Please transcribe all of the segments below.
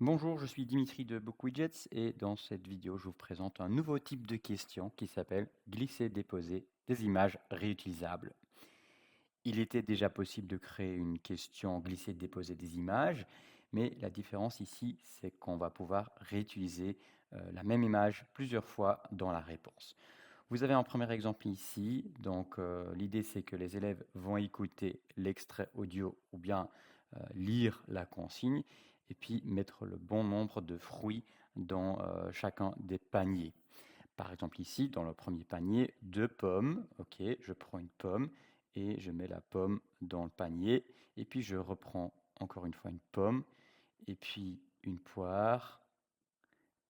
Bonjour, je suis Dimitri de BookWidgets et dans cette vidéo, je vous présente un nouveau type de question qui s'appelle glisser-déposer des images réutilisables. Il était déjà possible de créer une question glisser-déposer des images, mais la différence ici, c'est qu'on va pouvoir réutiliser la même image plusieurs fois dans la réponse. Vous avez un premier exemple ici, donc l'idée c'est que les élèves vont écouter l'extrait audio ou bien lire la consigne et puis mettre le bon nombre de fruits dans chacun des paniers. Par exemple ici, dans le premier panier, 2 pommes, ok, je prends une pomme et je mets la pomme dans le panier et puis je reprends encore une fois une pomme et puis une poire,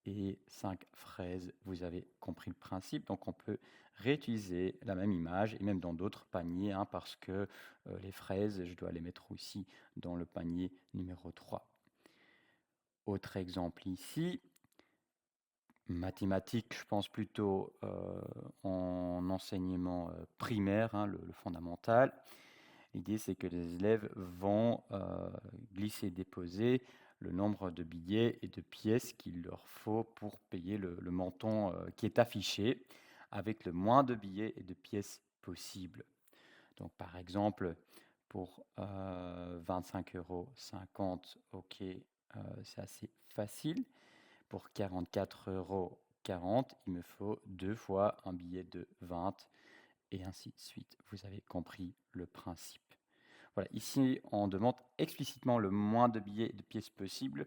et 5 fraises. Vous avez compris le principe, donc on peut réutiliser la même image et même dans d'autres paniers, hein, parce que les fraises, je dois les mettre aussi dans le panier numéro 3. Autre exemple ici, mathématiques, je pense plutôt en enseignement primaire, hein, le fondamental. L'idée, c'est que les élèves vont glisser-déposer le nombre de billets et de pièces qu'il leur faut pour payer le montant qui est affiché, avec le moins de billets et de pièces possible. Donc, par exemple, pour 25,50 €, ok, c'est assez facile. Pour 44,40 €, il me faut 2 fois un billet de 20, et ainsi de suite. Vous avez compris le principe. Voilà, ici, on demande explicitement le moins de billets et de pièces possible.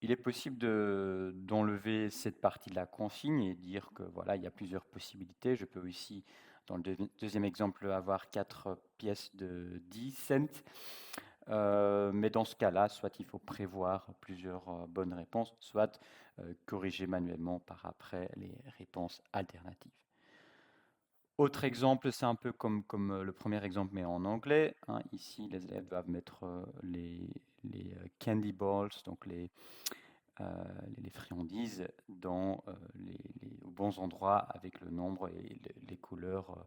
Il est possible d'enlever cette partie de la consigne et dire que voilà, il y a plusieurs possibilités. Je peux aussi, dans le deuxième exemple, avoir 4 pièces de 10 cents. Mais dans ce cas-là, soit il faut prévoir plusieurs bonnes réponses, soit corriger manuellement par après les réponses alternatives. Autre exemple, c'est un peu comme le premier exemple, mais en anglais, hein. Ici, les élèves doivent mettre les candy balls, donc les friandises, dans aux bons endroits avec le nombre et les couleurs,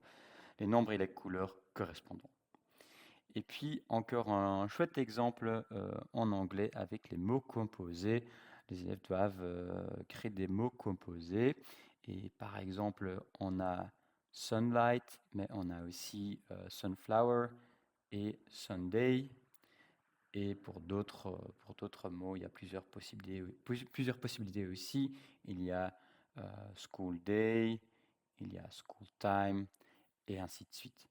les nombres et les couleurs correspondants. Et puis, encore un chouette exemple en anglais avec les mots composés. Les élèves doivent créer des mots composés. Et par exemple, on a sunlight, mais on a aussi sunflower et Sunday. Et pour d'autres mots, il y a plusieurs possibilités aussi. Il y a school day, il y a school time, et ainsi de suite.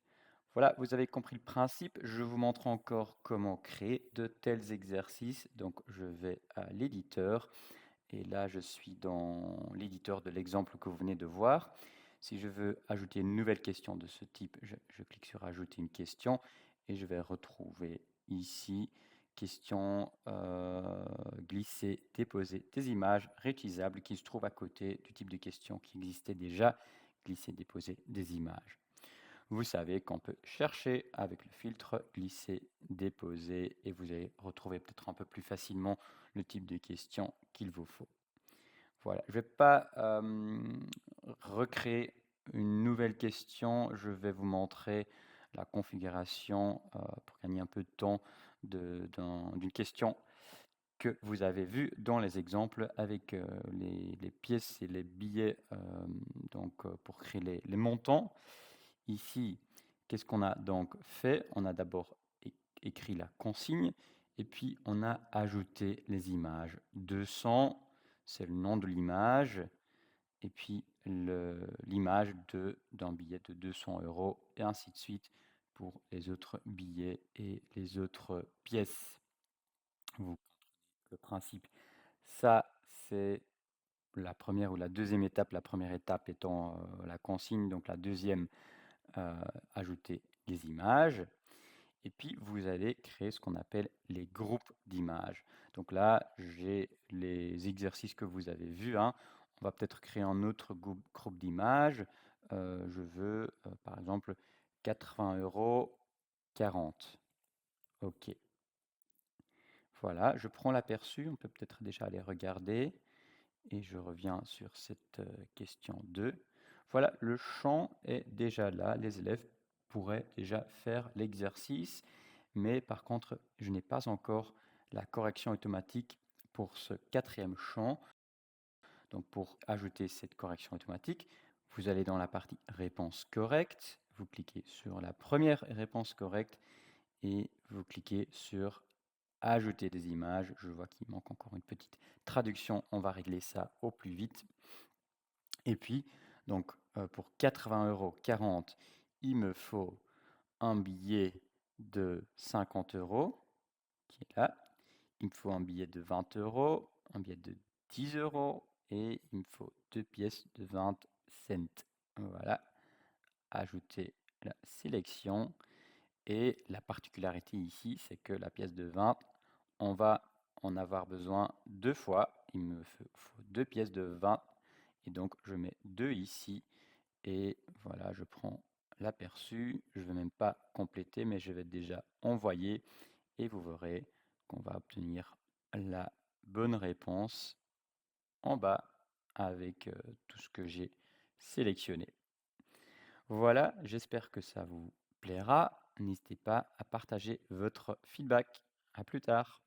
Voilà, vous avez compris le principe. Je vous montre encore comment créer de tels exercices. Donc, je vais à l'éditeur. Et là, je suis dans l'éditeur de l'exemple que vous venez de voir. Si je veux ajouter une nouvelle question de ce type, je clique sur Ajouter une question et je vais retrouver ici question glisser, déposer des images réutilisables qui se trouvent à côté du type de question qui existait déjà, glisser, déposer des images. Vous savez qu'on peut chercher avec le filtre glisser, déposer et vous allez retrouver peut-être un peu plus facilement le type de question qu'il vous faut. Voilà, je ne vais pas recréer une nouvelle question, je vais vous montrer la configuration pour gagner un peu de temps d'une question que vous avez vue dans les exemples avec les pièces et les billets donc, pour créer les montants. Ici, qu'est-ce qu'on a donc fait? On a d'abord écrit la consigne et puis on a ajouté les images. 200, c'est le nom de l'image, et puis l'image d'un billet de 200 € et ainsi de suite pour les autres billets et les autres pièces. Vous comprenez le principe. Ça, c'est la première ou la deuxième étape. La première étape étant la consigne, donc la deuxième, ajouter les images. Et puis, vous allez créer ce qu'on appelle les groupes d'images. Donc là, j'ai les exercices que vous avez vus, hein. On va peut-être créer un autre groupe d'images. Je veux, par exemple, 80,40 €. OK. Voilà, je prends l'aperçu. On peut peut-être déjà aller regarder. Et je reviens sur cette question 2. Voilà, le champ est déjà là. Les élèves pourraient déjà faire l'exercice, mais par contre, je n'ai pas encore la correction automatique pour ce quatrième champ, donc pour ajouter cette correction automatique, vous allez dans la partie réponse correcte, vous cliquez sur la première réponse correcte et vous cliquez sur ajouter des images. Je vois qu'il manque encore une petite traduction, on va régler ça au plus vite. Et puis, donc pour 80,40 €, il me faut un billet de 50 € qui est là. Il me faut un billet de 20 €, un billet de 10 € et il me faut deux pièces de 20 cents. Voilà, ajouter la sélection. Et la particularité ici, c'est que la pièce de 20, on va en avoir besoin deux fois. Il me faut deux pièces de 20 et donc je mets 2 ici et voilà, je prends l'aperçu. Je ne vais même pas compléter, mais je vais déjà envoyer et vous verrez qu'on va obtenir la bonne réponse en bas avec tout ce que j'ai sélectionné. Voilà, j'espère que ça vous plaira. N'hésitez pas à partager votre feedback. À plus tard.